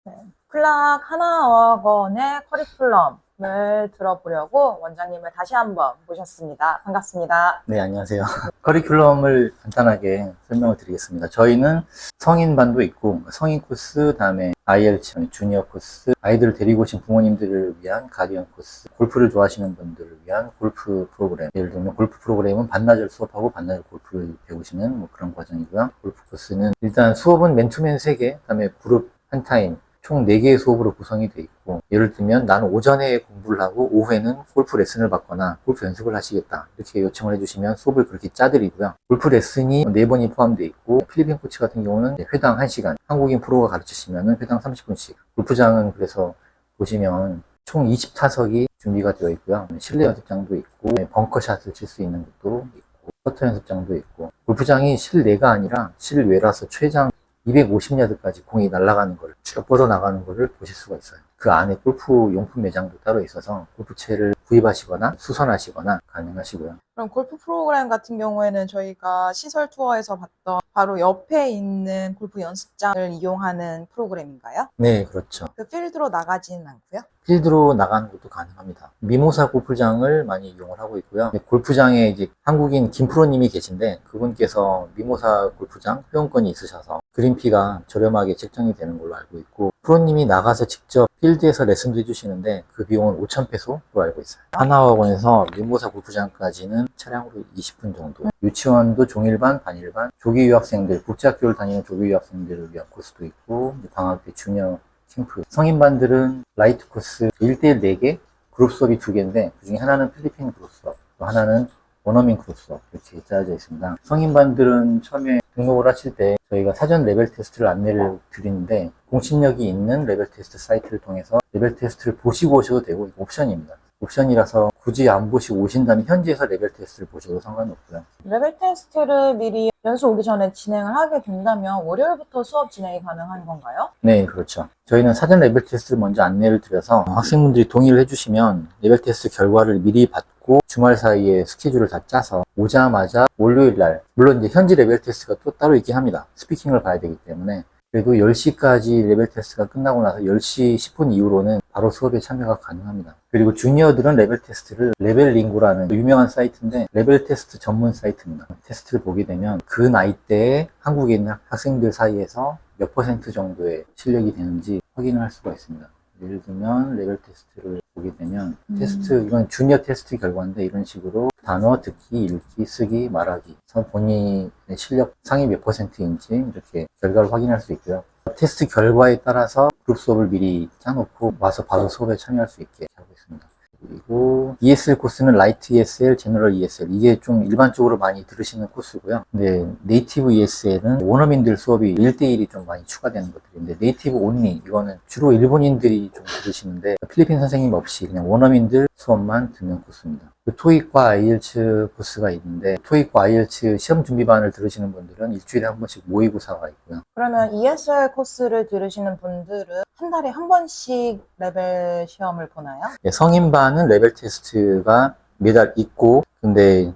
네. 클락 하나학원의 커리큘럼을 들어보려고 원장님을 다시 한번 모셨습니다. 반갑습니다. 네, 안녕하세요. 커리큘럼을 간단하게 설명을 드리겠습니다. 저희는 성인반도 있고, 성인 코스, 다음에 IELTS, 주니어 코스, 아이들을 데리고 오신 부모님들을 위한 가디언 코스, 골프를 좋아하시는 분들을 위한 골프 프로그램. 예를 들면 골프 프로그램은 반나절 수업하고 반나절 골프를 배우시는 뭐 그런 과정이고요. 골프 코스는 일단 수업은 맨투맨 3개, 그다음에 그룹 한 타임, 총 4개의 수업으로 구성이 되어 있고, 예를 들면 나는 오전에 공부를 하고 오후에는 골프 레슨을 받거나 골프 연습을 하시겠다 이렇게 요청을 해주시면 수업을 그렇게 짜드리고요. 골프 레슨이 4번이 포함되어 있고, 필리핀 코치 같은 경우는 회당 1시간, 한국인 프로가 가르치시면 회당 30분씩. 골프장은 그래서 보시면 총 20타석이 준비가 되어 있고요. 실내 연습장도 있고, 벙커샷을 칠 수 있는 것도 있고, 퍼터 연습장도 있고, 골프장이 실내가 아니라 실외라서 최장 250야드까지 공이 날아가는 걸, 쭉 뻗어나가는 거를 보실 수가 있어요. 그 안에 골프 용품 매장도 따로 있어서 골프채를 구입하시거나 수선하시거나 가능하시고요. 그럼 골프 프로그램 같은 경우에는 저희가 시설 투어에서 봤던 바로 옆에 있는 골프 연습장을 이용하는 프로그램인가요? 네, 그렇죠. 그 필드로 나가지는 않고요? 필드로 나가는 것도 가능합니다. 미모사 골프장을 많이 이용을 하고 있고요. 골프장에 이제 한국인 김프로님이 계신데, 그분께서 미모사 골프장 회원권이 있으셔서 그린피가 저렴하게 책정이 되는 걸로 알고 있고, 프로님이 나가서 직접 필드에서 레슨도 해주시는데 그 비용은 5,000페소로 알고 있어요. 하나학원에서 미모사 골프장까지는 차량으로 20분 정도. 유치원도 종일반, 반일반, 조기 유학생들, 국제학교를 다니는 조기 유학생들을 위한 코스도 있고, 방학 때 주니어 캠프. 성인반들은 라이트 코스 1대1 4개, 그룹 수업이 2개인데 그 중에 하나는 필리핀 그룹 수업, 또 하나는 원어민 그룹 수업 이렇게 짜여져 있습니다. 성인반들은 처음에 등록을 하실 때 저희가 사전 레벨 테스트를 안내를 드리는데, 공신력이 있는 레벨 테스트 사이트를 통해서 레벨 테스트를 보시고 오셔도 되고, 이거 옵션입니다. 옵션이라서 굳이 안 보시고 오신다면 현지에서 레벨 테스트를 보셔도 상관없고요. 레벨 테스트를 미리 연수 오기 전에 진행을 하게 된다면 월요일부터 수업 진행이 가능한 건가요? 네, 그렇죠. 저희는 사전 레벨 테스트를 먼저 안내를 드려서 학생분들이 동의를 해주시면 레벨 테스트 결과를 미리 받고 주말 사이에 스케줄을 다 짜서 오자마자 월요일 날, 물론 이제 현지 레벨 테스트가 또 따로 있긴 합니다. 스피킹을 봐야 되기 때문에. 그래도 10시까지 레벨 테스트가 끝나고 나서 10시 10분 이후로는 바로 수업에 참여가 가능합니다. 그리고 주니어들은 레벨 테스트를 레벨링고라는 유명한 사이트인데, 레벨 테스트 전문 사이트입니다. 테스트를 보게 되면 그 나이대에 한국에 있는 학생들 사이에서 몇 퍼센트 정도의 실력이 되는지 확인을 할 수가 있습니다. 예를 들면 레벨 테스트를 보게 되면 테스트, 이건 주니어 테스트 결과인데, 이런 식으로 단어 듣기, 읽기, 쓰기, 말하기, 본인의 실력 상위 몇 퍼센트인지 이렇게 결과를 확인할 수 있고요. 테스트 결과에 따라서 그룹 수업을 미리 짜놓고 와서 바로 수업에 참여할 수 있게 하고 있습니다. 그리고 ESL 코스는 라이트 ESL, 제너럴 ESL, 이게 좀 일반적으로 많이 들으시는 코스고요. 근데 네이티브 ESL은 원어민들 수업이 1대1이 좀 많이 추가되는 것들인데, 네이티브 온리, 이거는 주로 일본인들이 좀 들으시는데 필리핀 선생님 없이 그냥 원어민들 수업만 듣는 코스입니다. 그 토익과 IELTS 코스가 있는데, 토익과 IELTS 시험 준비반을 들으시는 분들은 일주일에 한 번씩 모의고사가 있고요. 그러면 ESL 코스를 들으시는 분들은 한 달에 한 번씩 레벨 시험을 보나요? 네, 성인반은 레벨 테스트가 매달 있고, 근데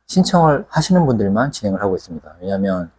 신청을 하시는 분들만 진행을 하고 있습니다. 왜냐하면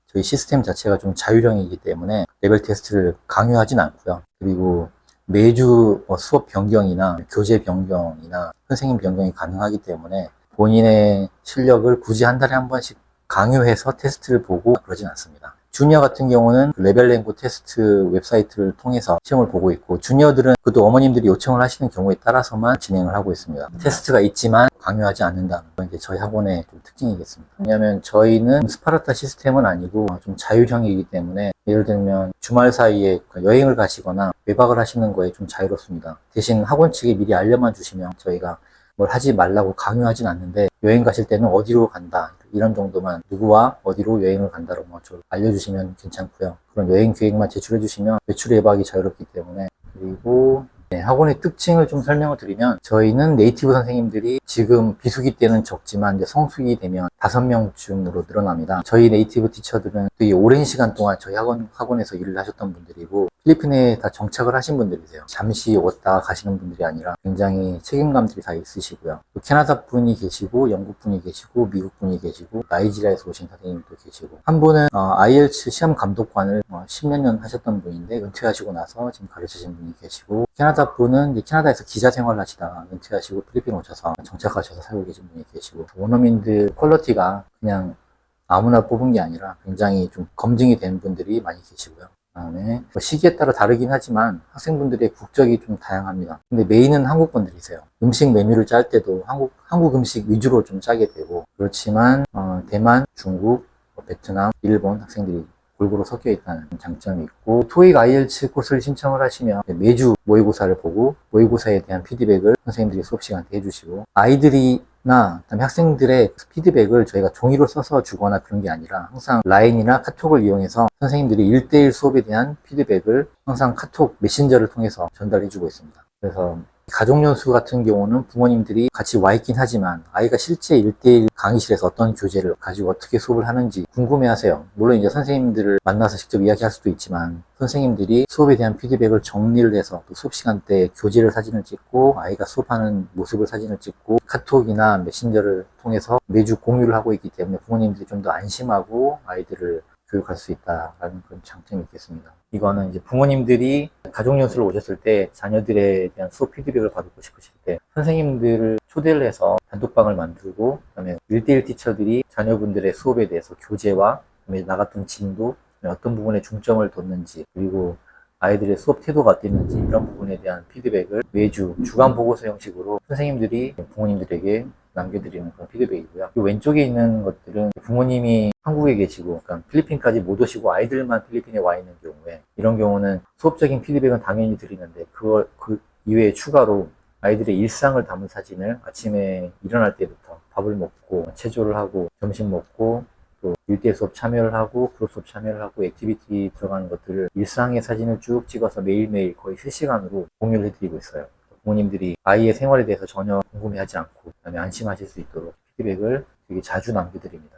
저희 시스템 자체가 좀 자율형이기 때문에 레벨 테스트를 강요하진 않고요. 그리고 매주 수업 변경이나 교재 변경이나 선생님 변경이 가능하기 때문에 본인의 실력을 굳이 한 달에 한 번씩 강요해서 테스트를 보고 그러진 않습니다. 주니어 같은 경우는 레벨랭고 테스트 웹사이트를 통해서 시험을 보고 있고, 주니어들은 그것도 어머님들이 요청을 하시는 경우에 따라서만 진행을 하고 있습니다. 테스트가 있지만 강요하지 않는다는 건 이제 저희 학원의 좀 특징이겠습니다. 왜냐하면 저희는 스파르타 시스템은 아니고 좀 자율형이기 때문에, 예를 들면 주말 사이에 여행을 가시거나 외박을 하시는 거에 좀 자유롭습니다. 대신 학원 측에 미리 알려만 주시면 저희가 뭘 하지 말라고 강요하진 않는데, 여행 가실 때는 어디로 간다 이런 정도만, 누구와 어디로 여행을 간다고 알려주시면 괜찮고요. 그런 여행 계획만 제출해 주시면 외출 예박이 자유롭기 때문에. 그리고 학원의 특징을 좀 설명을 드리면, 저희는 네이티브 선생님들이 지금 비수기 때는 적지만 이제 성수기 되면 5명쯤으로 늘어납니다. 저희 네이티브 티처들은 되게 오랜 시간 동안 저희 학원에서 일을 하셨던 분들이고, 필리핀에 다 정착을 하신 분들이세요. 잠시 왔다 가시는 분들이 아니라 굉장히 책임감들이 다 있으시고요. 또 캐나다 분이 계시고, 영국 분이 계시고, 미국 분이 계시고, 나이지리아에서 오신 선생님도 계시고, 한 분은 IELTS 시험 감독관을 10몇 년 하셨던 분인데 은퇴하시고 나서 지금 가르치신 분이 계시고, 캐나다 분은 이제 캐나다에서 기자 생활을 하시다가 은퇴하시고 필리핀 오셔서 정착하셔서 살고 계신 분이 계시고, 원어민들 퀄리티가 그냥 아무나 뽑은 게 아니라 굉장히 좀 검증이 된 분들이 많이 계시고요. 그다음에 시기에 따라 다르긴 하지만 학생분들의 국적이 좀 다양합니다. 근데 메인은 한국 분들이세요. 음식 메뉴를 짤 때도 한국 음식 위주로 좀 짜게 되고, 그렇지만 대만, 중국, 베트남, 일본 학생들이 골고루 섞여 있다는 장점이 있고, 토익 IELTS 코스를 신청을 하시면 매주 모의고사를 보고 모의고사에 대한 피드백을 선생님들이 수업 시간 때 해주시고, 아이들이나 그다음에 학생들의 피드백을 저희가 종이로 써서 주거나 그런 게 아니라 항상 라인이나 카톡을 이용해서 선생님들이 1대1 수업에 대한 피드백을 항상 카톡 메신저를 통해서 전달해 주고 있습니다. 그래서 가족연수 같은 경우는 부모님들이 같이 와 있긴 하지만 아이가 실제 1대1 강의실에서 어떤 교재를 가지고 어떻게 수업을 하는지 궁금해 하세요. 물론 이제 선생님들을 만나서 직접 이야기할 수도 있지만 선생님들이 수업에 대한 피드백을 정리를 해서 또 수업 시간 때 교재를 사진을 찍고 아이가 수업하는 모습을 사진을 찍고 카톡이나 메신저를 통해서 매주 공유를 하고 있기 때문에 부모님들이 좀 더 안심하고 아이들을 교육할 수 있다라는 그런 장점이 있겠습니다. 이거는 이제 부모님들이 가족연수를 오셨을 때 자녀들에 대한 수업 피드백을 받고 싶으실 때 선생님들을 초대를 해서 단톡방을 만들고, 그다음에 1대1 티처들이 자녀분들의 수업에 대해서 교재와 그다음에 나갔던 진도, 어떤 부분에 중점을 뒀는지, 그리고 아이들의 수업 태도가 어땠는지 이런 부분에 대한 피드백을 매주 주간 보고서 형식으로 선생님들이 부모님들에게 남겨드리는 그런 피드백이고요. 이 왼쪽에 있는 것들은 부모님이 한국에 계시고, 그러니까 필리핀까지 못 오시고 아이들만 필리핀에 와 있는 경우에, 이런 경우는 수업적인 피드백은 당연히 드리는데 그 이외에 추가로 아이들의 일상을 담은 사진을 아침에 일어날 때부터 밥을 먹고 체조를 하고 점심 먹고 또 1대1 수업 참여를 하고 그룹 수업 참여를 하고 액티비티 들어가는 것들을 일상의 사진을 쭉 찍어서 매일매일 거의 실시간으로 공유를 해드리고 있어요. 부모님들이 아이의 생활에 대해서 전혀 궁금해하지 않고 그다음에 안심하실 수 있도록 피드백을 되게 자주 남겨드립니다.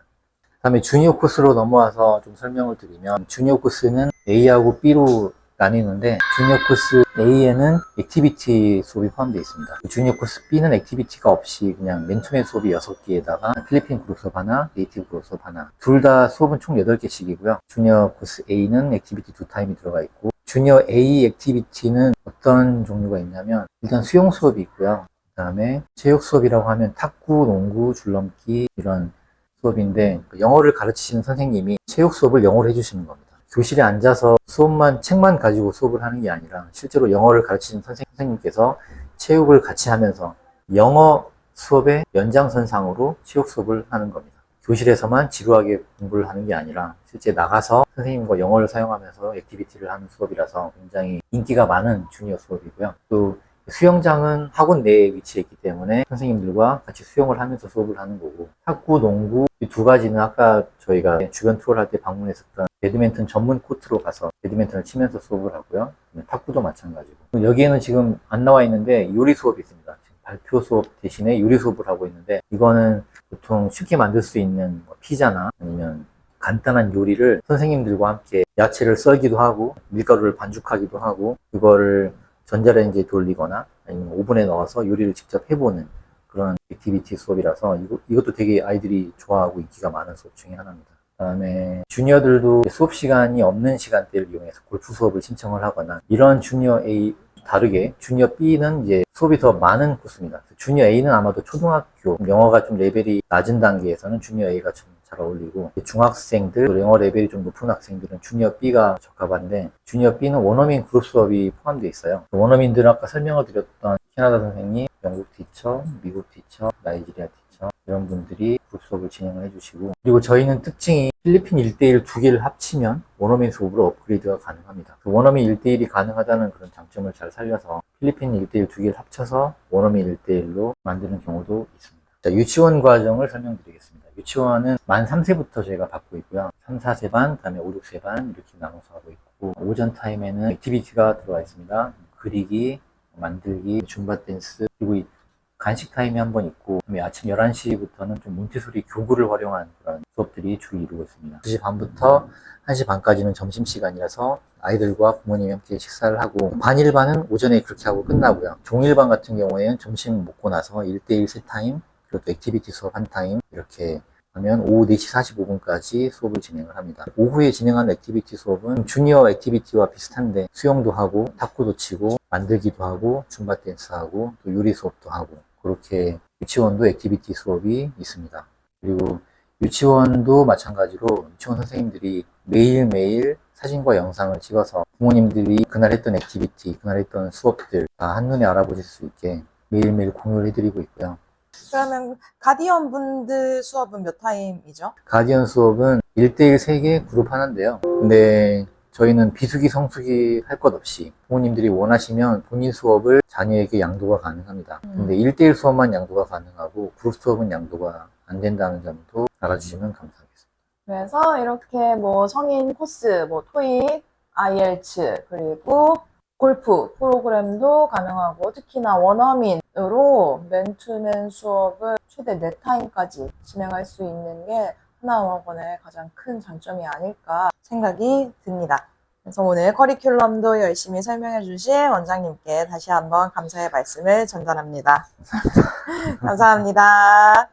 그다음에 주니어 코스로 넘어와서 좀 설명을 드리면, 주니어 코스는 A하고 B로 나뉘는데 주니어 코스 A에는 액티비티 수업이 포함되어 있습니다. 주니어 코스 B는 액티비티가 없이 그냥 맨투맨 수업이 6개에다가 필리핀 그룹 수업 하나, 네이티브 그룹 수업 하나, 둘 다 수업은 총 8개씩이고요. 주니어 코스 A는 액티비티 2타임이 들어가 있고, 주니어 A 액티비티는 어떤 종류가 있냐면 일단 수영 수업이 있고요. 그 다음에 체육 수업이라고 하면 탁구, 농구, 줄넘기 이런 수업인데, 영어를 가르치시는 선생님이 체육 수업을 영어로 해주시는 겁니다. 교실에 앉아서 수업만, 책만 가지고 수업을 하는 게 아니라 실제로 영어를 가르치는 선생님께서 체육을 같이 하면서 영어 수업의 연장선상으로 체육 수업을 하는 겁니다. 교실에서만 지루하게 공부를 하는 게 아니라 실제 나가서 선생님과 영어를 사용하면서 액티비티를 하는 수업이라서 굉장히 인기가 많은 주니어 수업이고요. 또 수영장은 학원 내에 위치해 있기 때문에 선생님들과 같이 수영을 하면서 수업을 하는 거고, 탁구, 농구 이 두 가지는 아까 저희가 주변 투어를 할 때 방문했었던 배드민턴 전문 코트로 가서 배드민턴을 치면서 수업을 하고요. 탁구도 마찬가지고, 여기에는 지금 안 나와 있는데 요리 수업이 있습니다. 지금 발표 수업 대신에 요리 수업을 하고 있는데, 이거는 보통 쉽게 만들 수 있는 피자나 아니면 간단한 요리를 선생님들과 함께 야채를 썰기도 하고 밀가루를 반죽하기도 하고 그거를 전자레인지에 돌리거나 아니면 오븐에 넣어서 요리를 직접 해보는 그런 액티비티 수업이라서 이것도 되게 아이들이 좋아하고 인기가 많은 수업 중에 하나입니다. 그 다음에 주니어들도 수업 시간이 없는 시간대를 이용해서 골프 수업을 신청을 하거나, 이런 주니어 A 다르게 주니어 B는 이제 수업이 더 많은 코스입니다. 주니어 A는 아마도 초등학교 영어가 좀 레벨이 낮은 단계에서는 주니어 A가 좀 잘 어울리고, 중학생들, 영어 레벨이 좀 높은 학생들은 주니어 B가 적합한데, 주니어 B는 원어민 그룹 수업이 포함되어 있어요. 원어민들은 아까 설명을 드렸던 캐나다 선생님, 영국 티처, 미국 티처, 나이지리아 티처 이런 분들이 그룹 수업을 진행을 해주시고, 그리고 저희는 특징이 필리핀 1대1 두 개를 합치면 원어민 수업으로 업그레이드가 가능합니다. 원어민 1대1이 가능하다는 그런 장점을 잘 살려서 필리핀 1대1 두 개를 합쳐서 원어민 1대1로 만드는 경우도 있습니다. 자, 유치원 과정을 설명드리겠습니다. 유치원은 만 3세부터 저희가 받고 있고요. 3, 4세 반, 그 다음에 5, 6세 반 이렇게 나눠서 하고 있고, 오전 타임에는 액티비티가 들어가 있습니다. 그리기, 만들기, 줌바 댄스, 그리고 간식 타임이 한 번 있고, 그다음에 아침 11시부터는 좀 몬테소리 교구를 활용한 그런 수업들이 주로 이루고 있습니다. 2시 반부터 1시 반까지는 점심시간이라서 아이들과 부모님이 함께 식사를 하고, 반일반은 오전에 그렇게 하고 끝나고요. 종일반 같은 경우에는 점심 먹고 나서 1대1 3타임, 그리고 또 액티비티 수업 한 타임, 이렇게 하면 오후 4시 45분까지 수업을 진행을 합니다. 오후에 진행하는 액티비티 수업은 주니어 액티비티와 비슷한데 수영도 하고, 탁구도 치고, 만들기도 하고, 줌바 댄스 하고, 또 요리 수업도 하고, 그렇게 유치원도 액티비티 수업이 있습니다. 그리고 유치원도 마찬가지로 유치원 선생님들이 매일매일 사진과 영상을 찍어서 부모님들이 그날 했던 액티비티, 그날 했던 수업들 다 한눈에 알아보실 수 있게 매일매일 공유를 해드리고 있고요. 그러면 가디언 분들 수업은 몇 타임이죠? 가디언 수업은 1대1 3개 그룹 하는데요. 근데 저희는 비수기, 성수기 할 것 없이 부모님들이 원하시면 본인 수업을 자녀에게 양도가 가능합니다. 근데 1대1 수업만 양도가 가능하고 그룹 수업은 양도가 안 된다는 점도 알아주시면 감사하겠습니다. 그래서 이렇게 뭐 성인 코스, 뭐 토익, IELTS, 그리고 골프 프로그램도 가능하고, 특히나 원어민으로 맨투맨 수업을 최대 4타임까지 진행할 수 있는 게 하나원어권의 가장 큰 장점이 아닐까 생각이 듭니다. 그래서 오늘 커리큘럼도 열심히 설명해 주신 원장님께 다시 한번 감사의 말씀을 전달합니다. 감사합니다.